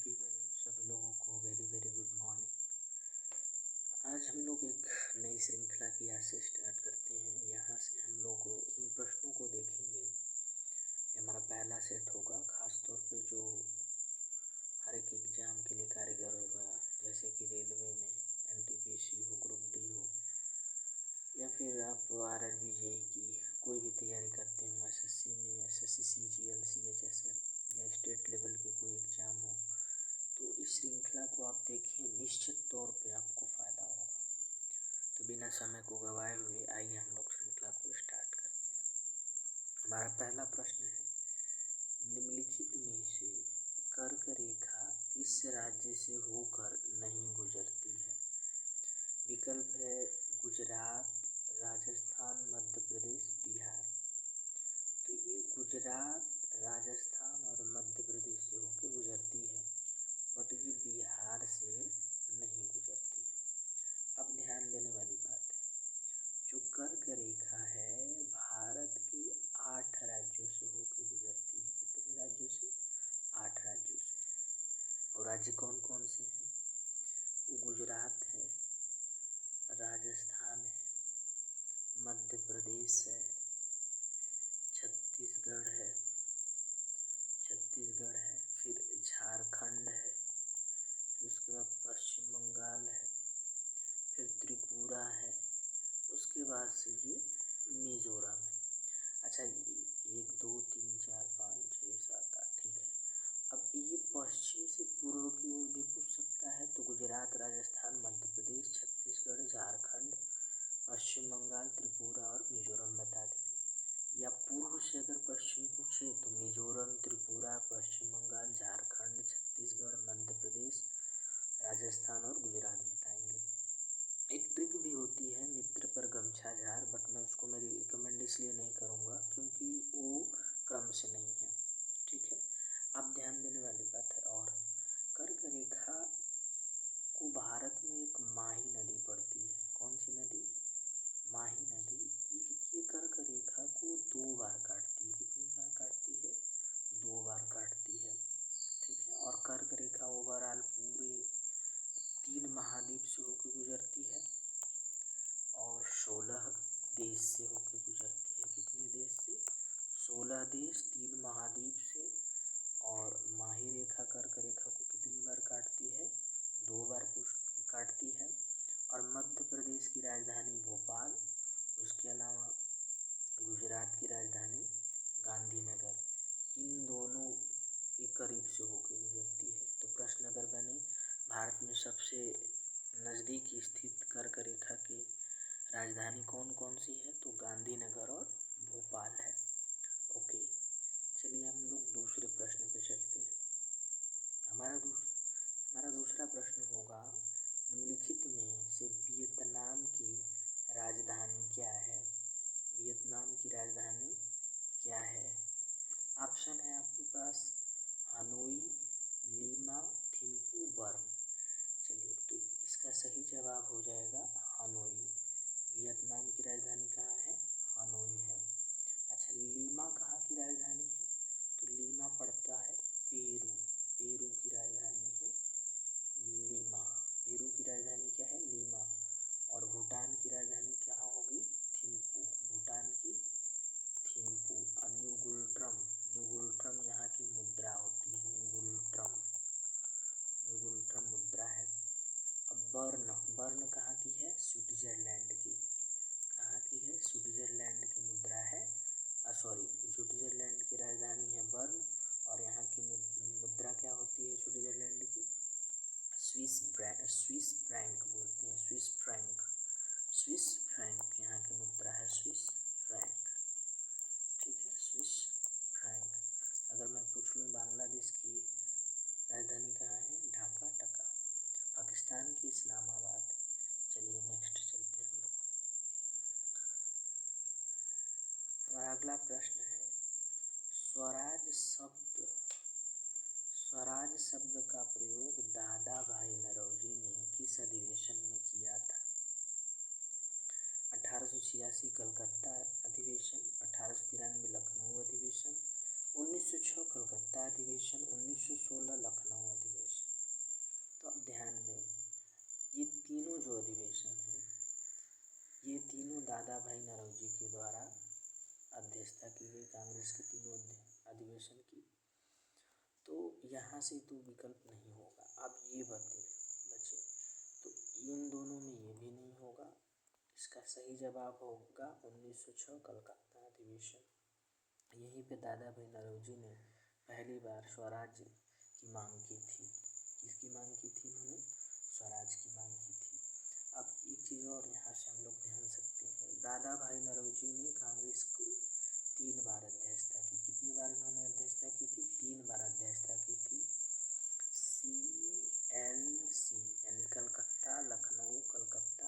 Everyone, सभी लोगों को वेरी वेरी गुड मॉर्निंग। आज हम लोग एक नई श्रृंखला की आज से स्टार्ट करते हैं। यहाँ से हम लोग उन प्रश्नों को देखेंगे। ये हमारा पहला सेट होगा, ख़ास तौर पे जो हर एक एग्ज़ाम के लिए कारगर होगा, जैसे कि रेलवे में एनटीपीसी हो, ग्रुप डी हो, या फिर आप आरआरबी जेई की कोई भी तैयारी करते हो, एसएससी में एसएससी सीजीएल सीएचएसएल या स्टेट लेवल के कोई एग्ज़ाम हो, तो इस श्रृंखला को आप देखें, निश्चित तौर पे आपको फ़ायदा होगा। तो बिना समय को गवाए हुए आइए हम लोग श्रृंखला को स्टार्ट करते हैं। हमारा पहला प्रश्न है, निम्नलिखित में से कर्क रेखा किस राज्य से होकर नहीं गुजरती है? विकल्प है गुजरात, राजस्थान, मध्य प्रदेश, बिहार। तो ये गुजरात, राजस्थान और मध्य प्रदेश से होकर गुजरती है, बट ये बिहार से नहीं गुजरती है। अब ध्यान देने वाली बात है, जो कर्क रेखा है भारत के 8 राज्यों से होकर गुजरती है। कितने राज्यों से? 8 राज्यों से। और राज्य कौन कौन से हैं? वो गुजरात है, राजस्थान है, मध्य प्रदेश है, छत्तीसगढ़ है, फिर झारखंड है, फिर उसके बाद पश्चिम बंगाल है, फिर त्रिपुरा है, उसके बाद से ये मिज़ोरम है। अच्छा, 1 2 3 4 5 6 7 8, ठीक है। अब ये पश्चिम से पूर्व की ओर भी पूछ सकता है, तो गुजरात, राजस्थान, मध्य प्रदेश, छत्तीसगढ़, झारखंड, पश्चिम बंगाल, त्रिपुरा और मिज़ोरम बता देंगे। या पूर्व से अगर पश्चिम पूछे तो मिज़ोरम, त्रिपुरा, पश्चिम बंगाल, झारखंड, छत्तीसगढ़, मध्य प्रदेश, राजस्थान और गुजरात बताएंगे। एक ट्रिक भी होती है, मित्र पर गमछा झार, बट मैं उसको मेरी रिकमेंड इसलिए नहीं करूँगा क्योंकि वो क्रम से नहीं है, ठीक है। अब ध्यान देने वाली बात है, और कर्क रेखा को भारत में एक माही नदी पड़ती है। कौन सी नदी? माही नदी। ये कर्क रेखा को 2 बार काटती है। कितनी बार काटती है? 2 बार काटती है, ठीक है। और कर्क रेखा ओवरऑल पूरे 3 महाद्वीप से होकर गुजरती है और 16 देश से होकर गुजरती है। कितने देश से? 16 देश, 3 महाद्वीप से। और माही रेखा कर्क रेखा को कितनी बार काटती है? 2 बार काटती है। और मध्य प्रदेश की राजधानी भोपाल, उसके अलावा गुजरात की राजधानी गांधीनगर, इन दोनों के करीब से होकर गुजरती है। तो प्रश्न अगर बने, भारत में सबसे नज़दीक स्थित कर्क रेखा की राजधानी कौन कौन सी है? तो गांधीनगर और भोपाल है। ओके, चलिए हम लोग दूसरे प्रश्न पे चलते हैं। हमारा दूसरा प्रश्न होगा, निम्नलिखित में से वियतनाम की राजधानी क्या है? वियतनाम की राजधानी क्या है? ऑप्शन है आपके पास हनोई, लीमा, थिम्पू, बर्न। चलिए, तो इसका सही जवाब हो जाएगा हनोई। वियतनाम की राजधानी कहाँ है? हनोई है। अच्छा, लीमा कहाँ की राजधानी है? तो लीमा पड़ता है पेरू। पेरू की राजधानी है लीमा। पेरू की राजधानी क्या है? लीमा। और भूटान की राजधानी कहाँ होगी? थिम्पू। भूटान की थिम्पू। और न्यूगुल्ट्रम यहाँ की मुद्रा होती है। न्यूगुल्ट्रम मुद्रा है। अब बर्न कहाँ की है? स्विट्ज़रलैंड की। कहाँ की है? स्विट्ज़रलैंड की मुद्रा है। स्विट्ज़रलैंड की राजधानी है बर्न, और यहाँ की मुद्रा क्या होती है स्विट्ज़रलैंड की? स्विस फ्रैंक बोलते हैं। स्विस फ्रैंक यहाँ की मुद्रा है, स्विस फ्रैंक, ठीक है, स्विस फ्रैंक। अगर मैं पूछ लूँ बांग्लादेश की राजधानी कहाँ है? ढाका, टका। पाकिस्तान की इस्लामाबाद। चलिए नेक्स्ट चलते हैं हम लोग। हमारा अगला प्रश्न है, स्वराज शब्द का प्रयोग दादा भाई नौरोजी ने किस अधिवेशन में किया था? 1886 कलकत्ता अधिवेशन, 1893 लखनऊ अधिवेशन, 1906 कलकत्ता अधिवेशन, 1916 लखनऊ अधिवेशन। तीनों दादा भाई नौरोजी के द्वारा अध्यक्षता की गई कांग्रेस के तीनों अधिवेशन की। तो यहाँ से तो विकल्प नहीं होगा। अब ये बचे तो इन दोनों में ये भी नहीं होगा। इसका सही जवाब होगा 1906 कलकत्ता अधिवेशन। यहीं पे दादा भाई नौरोजी ने पहली बार स्वराज्य की मांग की थी। किसकी मांग की थी उन्होंने? स्वराज की मांग की थी। अब एक चीज़ और यहाँ से हम लोग ध्यान सकते हैं, दादा भाई नौरोजी ने कांग्रेस को 3 बार अध्यक्षता की। कितनी बार इन्होंने अध्यक्षता की थी? 3 बार अध्यक्षता की थी। CLC यानी कलकत्ता, लखनऊ, कलकत्ता।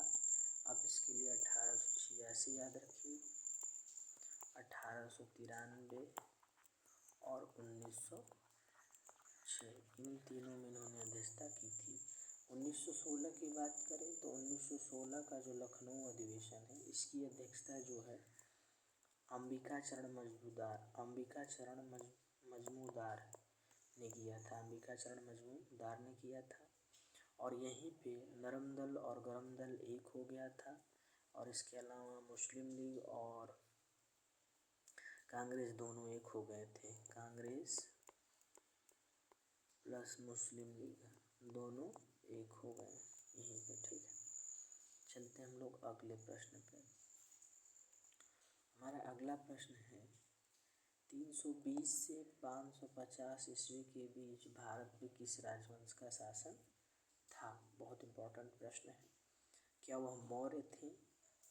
अब इसके लिए 1886 याद रखिए, 1893 और 1906, इन तीनों में इन्होंने अध्यक्षता की थी। 1916 की बात करें तो 1916 का जो लखनऊ अधिवेशन है, इसकी अध्यक्षता जो है अंबिका चरण मजमूदार ने किया था। अंबिका चरण मजमूदार ने किया था। और यहीं पे नरम दल और गरम दल एक हो गया था। और इसके अलावा मुस्लिम लीग और कांग्रेस दोनों एक हो गए थे। कांग्रेस प्लस मुस्लिम लीग दोनों एक हो गए यहीं पे। ठीक है, चलते हम लोग अगले प्रश्न पे। हमारा अगला प्रश्न है 320 से 550 ईस्वी के बीच भारत में किस राजवंश का शासन था? बहुत इम्पोर्टेंट प्रश्न है। क्या वह मौर्य थे,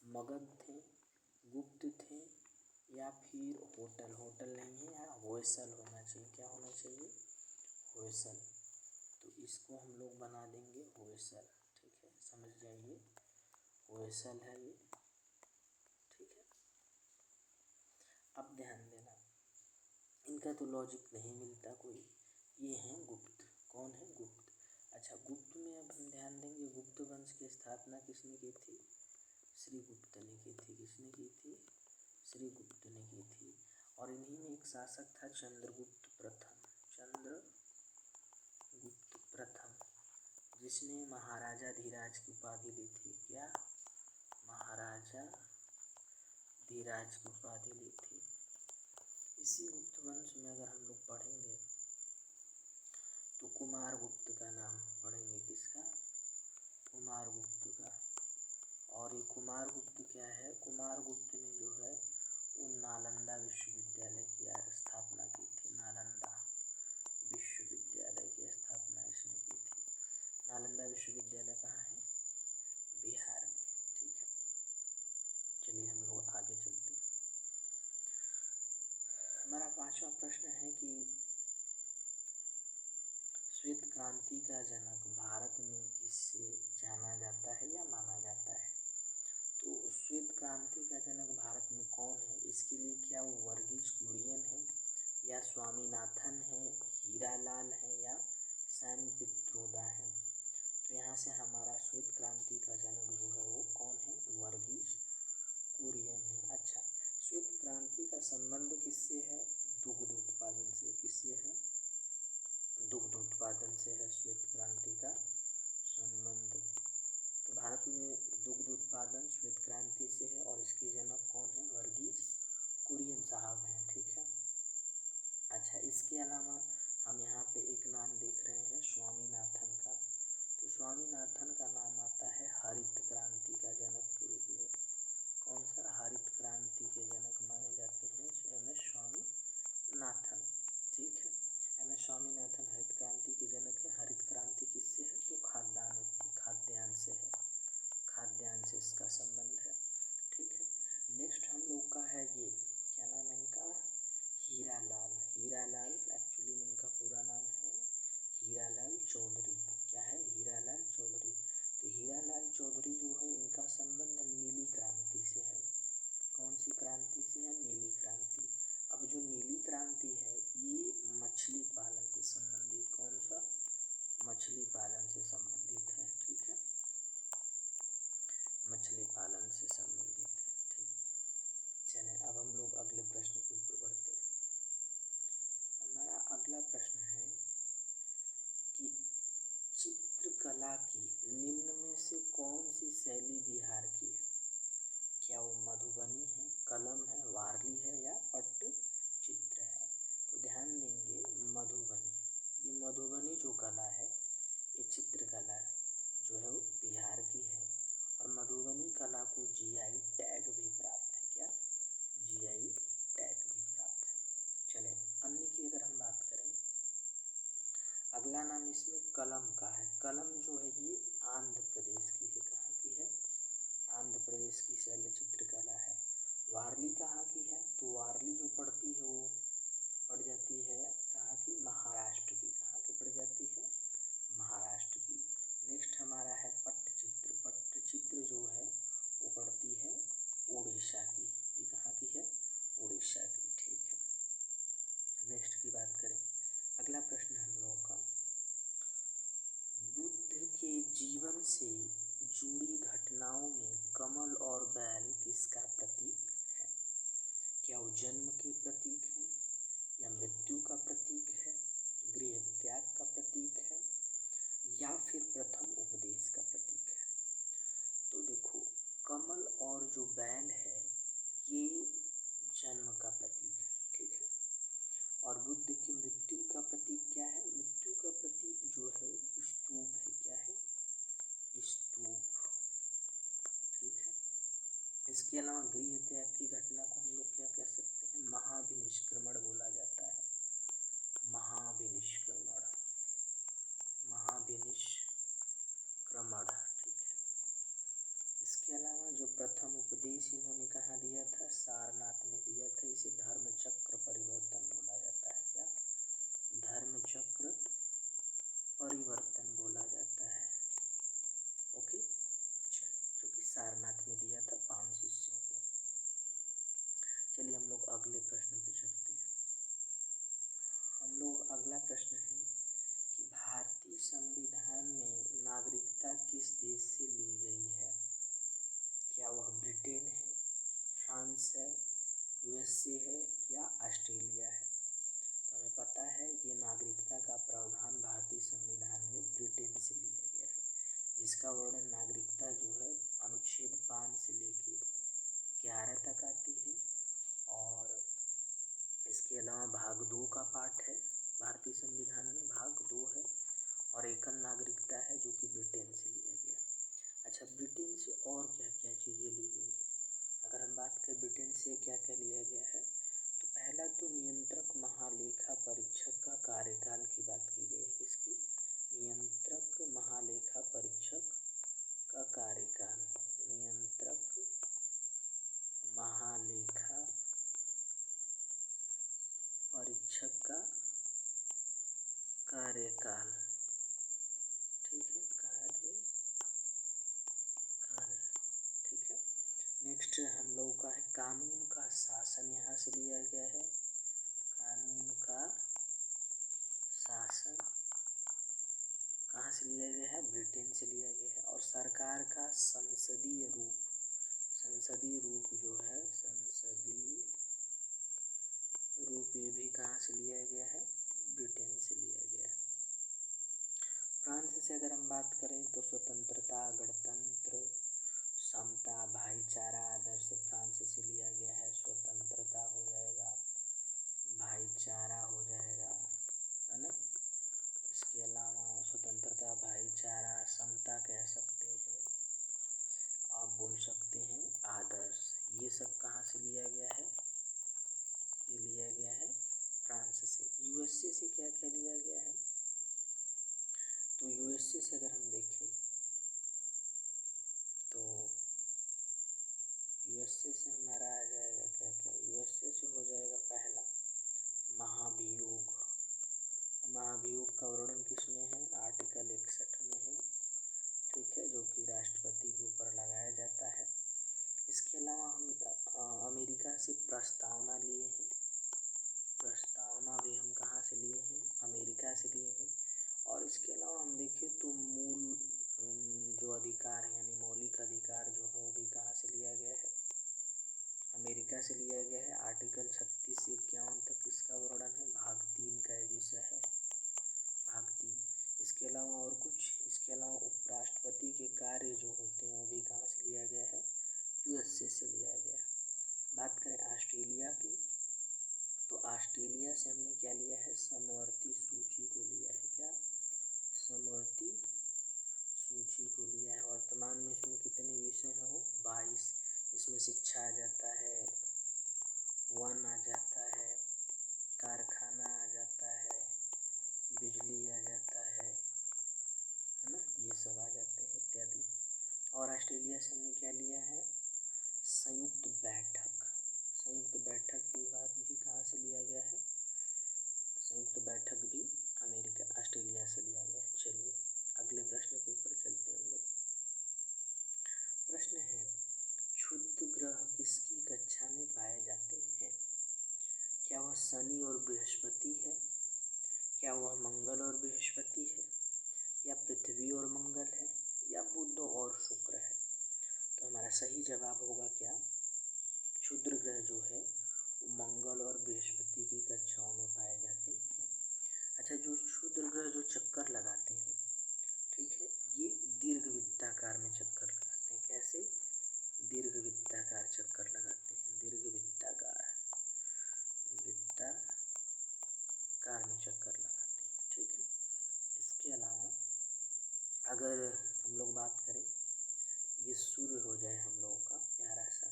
मगध थे, गुप्त थे या फिर होटल नहीं है, यहाँ होयसल होना चाहिए। क्या होना चाहिए? होयसल। तो इसको हम लोग बना देंगे होयसल। ठीक है, समझ जाइए, होयसल है ये। ठीक है, अब ध्यान देना, इनका तो लॉजिक नहीं मिलता कोई। ये हैं गुप्त। कौन है? गुप्त। अच्छा, गुप्त में अब हम ध्यान देंगे, गुप्त वंश की स्थापना किसने की थी? श्रीगुप्त ने की थी। किसने की थी? श्रीगुप्त ने की थी। और इन्हीं में एक शासक था चंद्रगुप्त प्रथम, जिसने महाराजा धीराज की उपाधि ली थी। क्या? महाराजा धीराज की उपाधि ली थी। इसी गुप्त वंश में अगर हम लोग पढ़ेंगे तो कुमारगुप्त का नाम पढ़ेंगे। किसका? कुमारगुप्त का। और ये कुमारगुप्त क्या है? कुमारगुप्त ने जो है वो नालंदा विश्वविद्यालय की स्थापना की थी। नालंदा विश्वविद्यालय की स्थापना इसने की थी। नालंदा विश्वविद्यालय कहाँ है? बिहार में। ठीक है, चलिए हम लोग आगे चलते हैं। हमारा 5वां प्रश्न है कि श्वेत क्रांति का जनक भारत में किससे जाना जाता है या माना जाता है? तो श्वेत क्रांति का जनक भारत में कौन है? इसके लिए क्या वो वर्गीज कुरियन है या स्वामीनाथन है, हीरालाल है या सैम पित्रोदा है? तो यहाँ से हमारा श्वेत क्रांति का जनक जो है वो कौन है? वर्गीज कुरियन है। अच्छा, श्वेत क्रांति का संबंध किससे है? दुग्ध उत्पादन से। किससे है? दुग्ध उत्पादन से है श्वेत क्रांति का संबंध। तो भारत में दुग्ध उत्पादन श्वेत क्रांति से है और इसके जनक कौन है? वर्गीज कुरियन साहब हैं। ठीक है, अच्छा, इसके अलावा हम यहाँ पे एक नाम देख रहे हैं स्वामीनाथन का। तो स्वामीनाथन का नाम आता है हरित क्रांति का जनक के रूप में। कौन सा? हरित क्रांति के जनक माने जाते हैं MS स्वामीनाथन। ठीक है, MS स्वामीनाथन हरित क्रांति के जनक है। हरित क्रांति किससे है? तो खाद्यान्न से है। खाद्यान्न से इसका संबंध है। ठीक है, नेक्स्ट हम लोग का है ये, क्या नाम है इनका? हीरालाल। हीरालाल एक्चुअली में इनका पूरा नाम है हीरालाल चौधरी। क्या है? हीरालाल चौधरी। तो हीरालाल चौधरी जो है इनका संबंध नीली क्रांति से है। कौन सी क्रांति से है? नीली क्रांति। अब जो नीली क्रांति है ये मछली पालन से संबंधित। कौन सा? मछली पालन से संबंधित है। ठीक है, मछली पालन से संबंधित है। ठीक, चलें अब हम लोग अगले प्रश्न के ऊपर बढ़ते हैं। हमारा अगला प्रश्न है कि चित्रकला की निम्न में से कौन सी शैली बिहार की है? क्या वो मधुबनी है, कलम है, वारली है या पट्टचित्र है? तो ध्यान देंगे मधुबनी। ये मधुबनी जो कला है, ये चित्रकला जो है वो बिहार की है और मधुबनी कला को जीआई टैग भी प्राप्त है। क्या? जीआई टैग भी प्राप्त है। चले अन्य की अगर हम बात करें, अगला नाम इसमें कलम का है। कलम जो है ये आंध्र प्रदेश की है। कहाँ की है? आंध्र प्रदेश की शैल चित्रकला है। वारली कहाँ की है? तो वारली जो पड़ती है वो पड़ जाती है कहाँ की? महाराष्ट्र की। कहाँ की पड़ जाती है? महाराष्ट्र की। नेक्स्ट हमारा है पट्टचित्र। पट्टचित्र जो है वो पड़ती है उड़ीसा की। ये कहाँ की है? उड़ीसा की। ठीक है, नेक्स्ट की बात करें, अगला प्रश्न हम लोगों का, बुद्ध के जीवन से जुड़ी घटनाओं में कमल और बैल किसका प्रतीक है? क्या वो जन्म के प्रतीक है या मृत्यु का प्रतीक है, गृह त्याग का प्रतीक है या फिर प्रथम उपदेश का प्रतीक है? तो देखो, कमल और जो बैल है ये जन्म का प्रतीक है। ठीक है, और बुद्ध की मृत्यु का प्रतीक क्या है? मृत्यु का प्रतीक जो है वो स्तूप है। क्या है? स्तूप। ठीक है, इसके अलावा गृह त्याग की घटना को हम लोग क्या कह सकते हैं? महाभिनिष्क्रमण बोला जाता है। महाभिनिष्क्रमण, महाभिनिष्क्रमण। ठीक है, इसके अलावा जो प्रथम उपदेश इन्होंने कहाँ दिया था? सारनाथ में दिया था। इसे धर्म चक्र परिवर्तन बोला जाता है। क्या? धर्म चक्र परिवर्तन बोला जाता है। ओके, चलिए, जो कि सारनाथ में दिया था 5 शिष्यों को। चलिए हम लोग अगले प्रश्न पे चलते हैं। हम लोग अगला प्रश्न है कि भारतीय संविधान में नागरिकता किस देश से ली गई है? क्या वह ब्रिटेन है, फ्रांस है, यूएसए है या ऑस्ट्रेलिया है? तो हमें पता है ये नागरिकता का प्रावधान भारतीय संविधान में ब्रिटेन से लिया गया है, जिसका वर्णन नागरिकता जो है अनुच्छेद 5 से लेके 11 तक आती है। और इसके अलावा भाग 2 का पाठ है भारतीय संविधान में, भाग 2 है, और एकल नागरिकता है जो कि ब्रिटेन से लिया गया। अच्छा, ब्रिटेन से और क्या क्या चीज़ें ली गई है? अगर हम बात करें ब्रिटेन से क्या क्या लिया गया है, तो पहला तो नियंत्रक महालेखा परीक्षक का कार्यकाल की बात की गई है। किसकी? नियंत्रक महालेखा परीक्षक का कार्यकाल। नियंत्रक महालेखा परीक्षक का कार्यकाल। ठीक है, कार्यकाल। ठीक है, नेक्स्ट हम लोगों का है कानून का शासन। यहाँ से लिया गया है कानून का शासन। कहाँ से लिया गया है? ब्रिटेन से लिया गया है। और सरकार का संसदीय रूप, संसदीय रूप जो है, संसदीय रूप, ये भी कहाँ से लिया गया है? ब्रिटेन से लिया गया है। फ्रांस से अगर हम बात करें तो स्वतंत्रता, गणतंत्र, समता, भाईचारा आदर्श फ्रांस से लिया गया है। स्वतंत्रता हो जाएगा, भाईचारा हो जाएगा, है ना। इसके अलावा स्वतंत्रता, भाईचारा, समता कह सकते हैं, आप बोल सकते हैं आदर्श, ये सब कहाँ से लिया गया है? ये लिया गया है फ्रांस से। यूएसए से क्या क्या लिया गया है? तो यूएसए से अगर हम देखें तो यूएसए से हमारा आ जाएगा क्या क्या? यूएसए से हो जाएगा पहला महाभियोग। महाभियोग का वर्णन किस में है? आर्टिकल 61 में है। ठीक है, जो कि राष्ट्रपति के ऊपर लगाया जाता है। इसके अलावा हम अमेरिका से प्रस्तावना लिए हैं। प्रस्तावना भी हम कहाँ से लिए हैं? अमेरिका से लिए हैं। और इसके अलावा हम देखें तो मूल जो अधिकार है यानी मौलिक अधिकार जो है वो भी कहाँ से लिया गया है? अमेरिका से लिया गया है। आर्टिकल 36 से 51 तक इसका वर्णन है। भाग 3 का ये विषय है, भाग 3। इसके अलावा और कुछ, इसके अलावा उपराष्ट्रपति के कार्य जो होते हैं वो भी कहाँ से लिया गया है? यूएसए से लिया गया। बात करें ऑस्ट्रेलिया की, तो ऑस्ट्रेलिया से हमने क्या लिया है, समवर्ती सूची को लिया है। क्या, समवर्ती सूची को लिया है। वर्तमान में इसमें कितने विषय हैं, वो 22, इसमें शिक्षा आ जाता है, वन आ जाता है, कारखाना आ जाता है, बिजली आ जाता है ना, ये सब आ जाते हैं इत्यादि। और ऑस्ट्रेलिया से हमने क्या लिया है, संयुक्त बैठक। संयुक्त बैठक की बात भी कहाँ से लिया गया है, संयुक्त बैठक भी अमेरिका, ऑस्ट्रेलिया से लिया गया है। चलिए अगले प्रश्न के ऊपर चलते हैं हम लोग। प्रश्न है, क्षुद्र ग्रह किसकी कक्षा में पाए जाते हैं? क्या वह शनि और बृहस्पति है, क्या वह मंगल और बृहस्पति है, या पृथ्वी और मंगल है, या बुध और शुक्र है? तो हमारा सही जवाब होगा क्या, क्षुद्र ग्रह जो है वो मंगल और बृहस्पति की कक्षाओं में पाए जाते हैं। अच्छा, जो क्षुद्र ग्रह जो चक्कर लगाते हैं, ठीक है, ये दीर्घवृत्ताकार में चक्कर लगाते हैं। कैसे, दीर्घवृत्ताकार चक्कर लगाते हैं, दीर्घवृत्ताकार में चक्कर लगाते हैं, ठीक है। इसके अलावा अगर हम लोग बात करें, ये सूर्य हो जाए हम लोगों का प्यारा सा,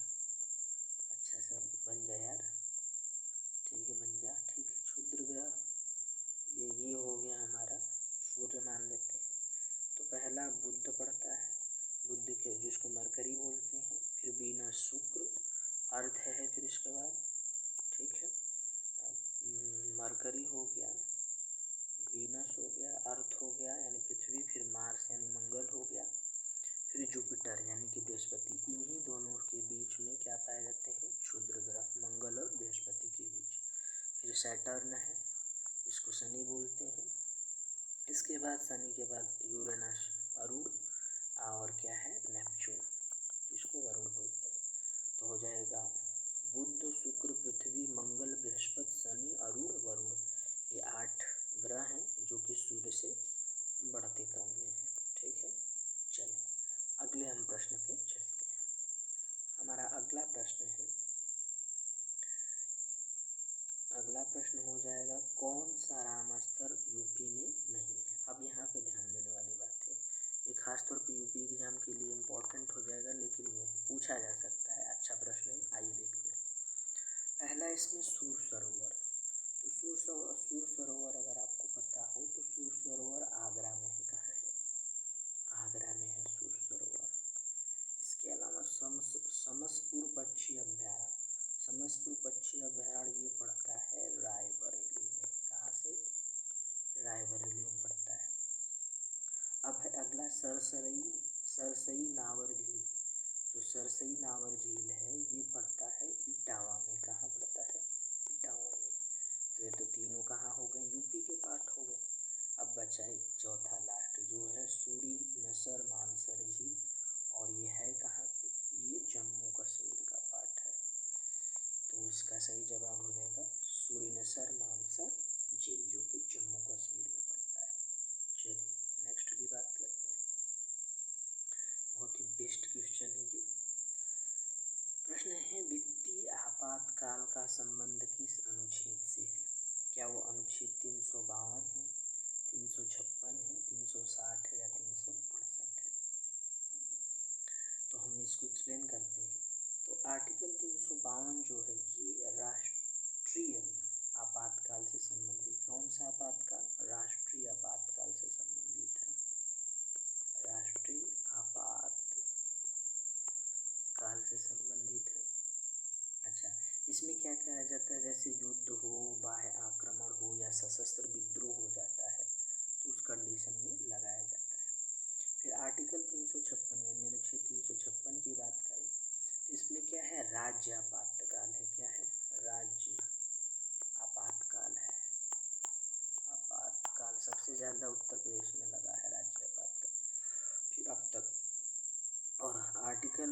अच्छा सा बन जाए यार, ठीक है, बन जा, ठीक है। क्षुद्र ग्रह ये हो गया हमारा, सूर्य मान लेते हैं। तो पहला बुध पड़ता है, बुध के जिसको मरकरी बोलते हैं, फिर वीनस शुक्र, अर्थ है फिर इसके बाद, ठीक है, मरकरी हो गया, वीनस हो गया, अर्थ हो गया यानी पृथ्वी, फिर मार्स यानी मंगल हो गया, फिर जुपिटर यानी कि बृहस्पति। इन्हीं दोनों के बीच में क्या पाए जाते हैं, क्षुद्र ग्रह, मंगल और बृहस्पति के बीच। फिर सैटर्न है, इसको शनि बोलते हैं। इसके बाद शनि के बाद यूरेनस अरुण, और क्या है, नेपच्यून, जिसको वरुण बोलते हैं। तो हो जाएगा बुध शुक्र पृथ्वी मंगल बृहस्पति शनि अरुण वरुण, ये 8 ग्रह हैं जो कि सूर्य से बढ़ते क्रम में हैं, ठीक है। चलें अगले हम प्रश्न पे चलते हैं। हमारा अगला प्रश्न है, अगला प्रश्न हो जाएगा, कौन सा रामस्तर यूपी में नहीं है? अब यहाँ पे ध्यान देने वाली बात है, ये खास तौर पे यूपी एग्जाम के लिए इम्पोर्टेंट हो जाएगा, लेकिन ये पूछा जा सकता है, अच्छा प्रश्न है। आइए देखते हैं। पहला इसमें सूर सरोवर, तो सूर सरोवर अगर आपको पता हो तो सूर सरोवर आगरा में है। कहाँ है, आगरा में है सूर सरोवर। इसके अलावा समसपुर पक्षी अभ्यारण्य, समसपुर पक्षी अभ्यारण्य ये पड़ता है रायबरेली में। कहाँ से, रायबरेली में पड़ता है। अब है अगला सरसई नावर झील, जो सरसई नावर झील है ये पड़ता है इटावा में। कहाँ पड़ता है, इटावा में। तो ये तो तीनों कहाँ हो गए, यूपी के पार्ट हो गए। अब बचा एक चौथा लास्ट जो है सूरी नसर मानसर झील, और ये है कहाँ पे, ये जम्मू कश्मीर का पार्ट है। तो इसका सही जवाब हो जाएगा सूरीनसर मानसर झील, जो कि जम्मू कश्मीर में पड़ता है। चलिए नेक्स्ट की बात करते हैं। बहुत ही बेस्ट क्वेश्चन है ये। प्रश्न है, वित्तीय आपातकाल का संबंध किस अनुच्छेद से है? क्या वो अनुच्छेद 352 है, 356 है, 360 है, या 368 है? तो हम इसको एक्सप्लेन करते हैं। तो आर्टिकल 352 जो है ये राष्ट्रीय आपातकाल से संबंधित, कौन सा आपातकाल, राष्ट्रीय आपातकाल से संबंधित है, राष्ट्रीय आपातकाल से संबंधित है। अच्छा, इसमें क्या कहा जाता है, जैसे युद्ध हो, बाह्य आक्रमण हो, या सशस्त्र विद्रोह हो जाता है तो उस कंडीशन में लगाया जाता है। फिर आर्टिकल 356 यानी अनुच्छेद 356 की बात करें तो इसमें क्या है, राज्य आपातकाल है। क्या है, राज्य आपातकाल है। आपातकाल सबसे ज़्यादा उत्तर प्रदेश में लगा है राज्य आपातकाल फिर अब तक। और आर्टिकल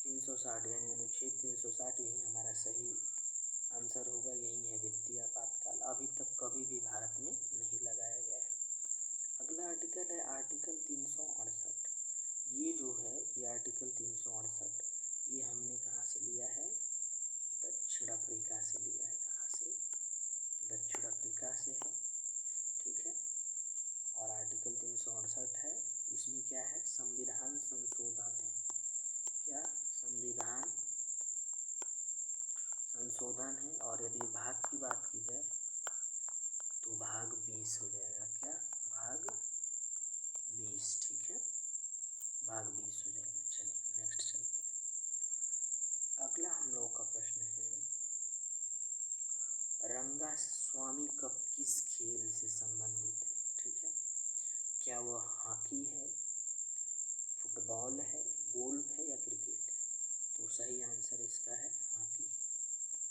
360 यानी अनुच्छेद 360 यही हमारा सही आंसर होगा, यही है वित्तीय आपातकाल। अभी तक कभी भी भारत में नहीं लगाया गया है। अगला आर्टिकल है आर्टिकल 368। ये जो है ये आर्टिकल 368 ये हमने कहाँ से लिया है? दक्षिण अफ्रीका से लिया है। कहाँ से? दक्षिण अफ्रीका से है, ठीक है। और आर्टिकल 368 है, इसमें क्या है? संविधान संशोधन है। क्या? संविधान संशोधन है। और यदि भाग की बात की जाए तो भाग 20 हो जाएगा। क्या? भाग 20, ठीक है, भाग 20 हो जाएगा। चलिए नेक्स्ट चलते हैं। अगला हम लोगों का प्रश्न है, रंगास्वामी कप किस खेल से संबंधित है? ठीक है, क्या वह हॉकी है, फुटबॉल है, गोल्फ है या क्रिकेट है? तो सही आंसर इसका है हॉकी।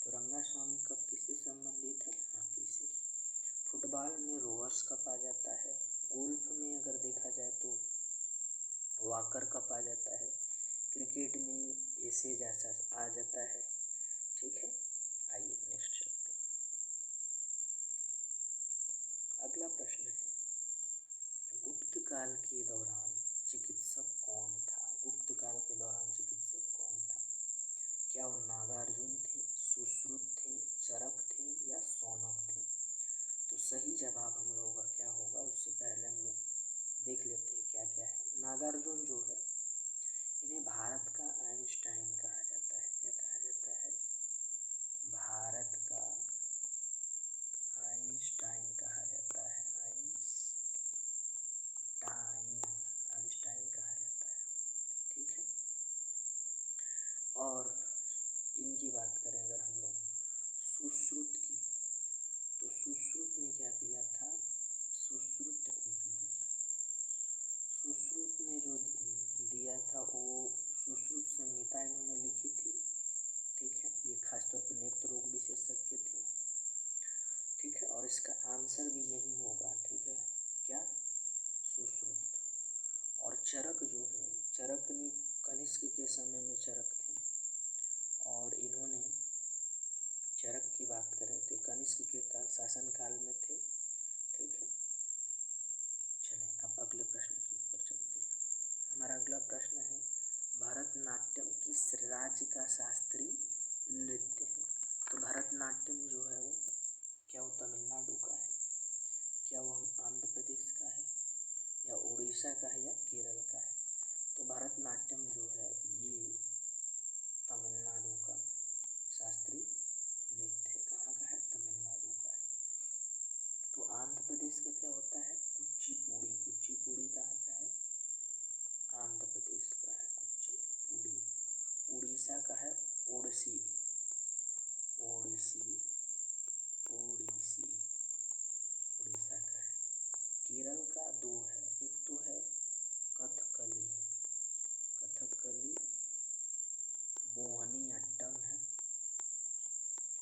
तो रंगास्वामी कप किससे संबंधित है? हॉकी से। फुटबॉल में रोवर्स कप आ जाता है, गोल्फ में अगर देखा जाए तो वॉकर कप आ जाता है, क्रिकेट में एसेज आ जाता है, ठीक है। आइए नेक्स्ट चलते हैं। अगला प्रश्न है, गुप्त काल के दौरान चिकित्सक कौन था? गुप्त काल के दौरान चिकित्सक कौन था? क्या वो नागार्जुन थे, सुश्रुत थे, चरक थे या शौनक थे? तो सही जवाब हम लोगों का क्या होगा, उससे पहले हम लोग देख लेते हैं क्या क्या है। नागार्जुन जो है, इन्हें भारत का आइंस्टाइन कहा जाता है। क्या कहा जाता है? भारत का आइंस्टाइन कहा जाता है। आइंस्टाइन कहा जाता है, ठीक है। और इनकी बात करें अगर हम लोग सुश्रुत की, तो सुश्रुत ने क्या किया था? सुश्रुत ने जो दिया था वो सुश्रुत संहिता इन्होंने लिखी थी, ठीक है। ये खासतौर पर नेत्र रोग विशेषज्ञ थे, ठीक है। और इसका आंसर भी यही होगा, ठीक है। क्या? सुश्रुत। और चरक जो है, चरक ने कनिष्क के समय में चरक थे, और इन्होंने चरक की बात करें तो कनिष्क के शासन काल में थे, ठीक है। चलें अब अगले प्रश्न के ऊपर चलते हैं। हमारा अगला प्रश्न है, भरतनाट्यम किस राज्य का शास्त्रीय नृत्य है? तो भरतनाट्यम जो है वो क्या वो तमिलनाडु का है, क्या वो आंध्र प्रदेश का है, या उड़ीसा का है, या केरल का है? तो भरतनाट्यम जो है ये तमिलनाडु का शास्त्रीय नृत्य है। कहाँ का है? तमिलनाडु का है। तो आंध्र प्रदेश का क्या होता है? कुचिपुड़ी। कुचिपुड़ी कहाँ का है? आंध्र प्रदेश का है कुचिपुड़ी। उड़ीसा का है ओडिसी। ओडिसी ओडिसी उड़ीसा का है। केरल का दो है, एक तो है कथकली, कथकली मोहिनी अट्टम है,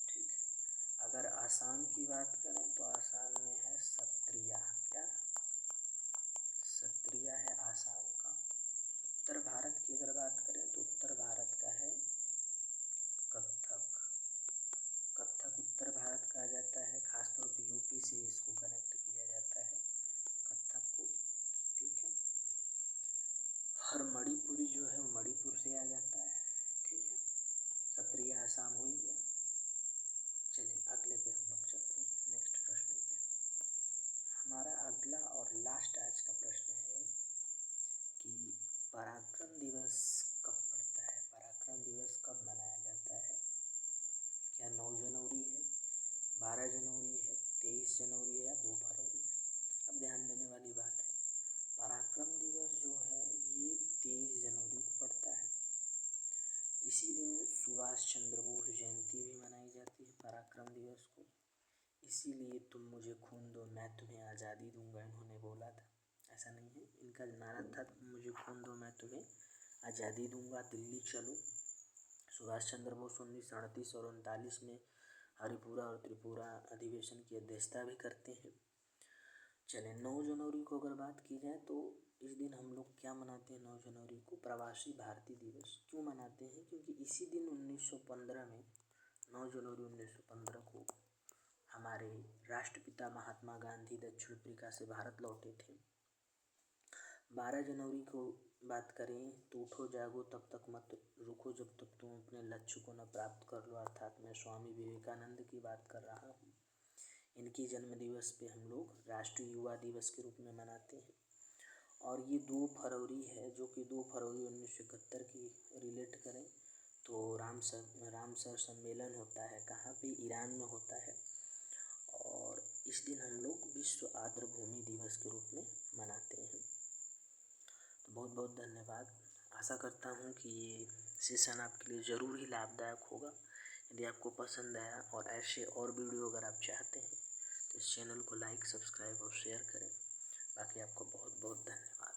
ठीक है। अगर आसाम की बात करें तो आसाम में है सत्रिया। क्या? सत्रिया है आसाम का। उत्तर भारत की अगर बात करें तो उत्तर भारत का है कथक। कथक उत्तर भारत का आ जाता है, खासतौर पर यूपी से इसको कनेक्ट किया जाता है कथक को, ठीक है। और मणिपुरी जो है वो मणिपुर से आ जाता है, ठीक है। सत्रिया आसाम हो ही गया। चलिए अगले पे हम लोग चलते हैं, नेक्स्ट प्रश्न पे। हमारा अगला और लास्ट आज का प्रश्न है कि पराक्रम दिवस कब पड़ता है? पराक्रम दिवस कब मनाया जाता है? क्या 9 जनवरी है, 12 जनवरी है, 23 जनवरी है, या 2 फरवरी है? अब ध्यान देने वाली बात है, पराक्रम दिवस जो है ये 23 जनवरी को पड़ता है। इसी दिन सुभाष चंद्र बोस जयंती भी मनाई जाती है पराक्रम दिवस को। इसीलिए तुम मुझे खून दो मैं तुम्हें आज़ादी दूंगा, इन्होंने बोला था। ऐसा नहीं है, इनका नारा था तुम मुझे खून दो मैं तुम्हें आज़ादी दूंगा, दिल्ली चलो। सुभाष चंद्र बोस 1938 और 1939 में हरिपुरा और त्रिपुरा अधिवेशन की अध्यक्षता भी करते हैं। चलें 9 जनवरी को अगर बात की जाए तो इस दिन हम लोग क्या मनाते हैं? 9 जनवरी को प्रवासी भारतीय दिवस। क्यों मनाते हैं? क्योंकि इसी दिन 1915 में 9 जनवरी 1915 को हमारे राष्ट्रपिता महात्मा गांधी दक्षिण अफ्रीका से भारत लौटे थे। 12 जनवरी को बात करें तो उठो जागो तब तक मत रुको जब तक तुम अपने लक्ष्य को न प्राप्त कर लो, अर्थात मैं स्वामी विवेकानंद की बात कर रहा हूँ। इनकी जन्म दिवस पे हम लोग राष्ट्रीय युवा दिवस के रूप में मनाते हैं। और ये 2 फरवरी है, जो कि 2 फरवरी 1971 की रिलेट करें तो रामसर सम्मेलन होता है, कहाँ पे, ईरान में होता है। और इस दिन हम लोग विश्व आर्द्रभूमि दिवस के रूप में मनाते हैं। तो बहुत बहुत धन्यवाद। आशा करता हूँ कि ये सेशन आपके लिए ज़रूर ही लाभदायक होगा। यदि आपको पसंद आया और ऐसे और वीडियो अगर आप चाहते हैं तो इस चैनल को लाइक, सब्सक्राइब और शेयर करें। बाकी आपको बहुत बहुत धन्यवाद।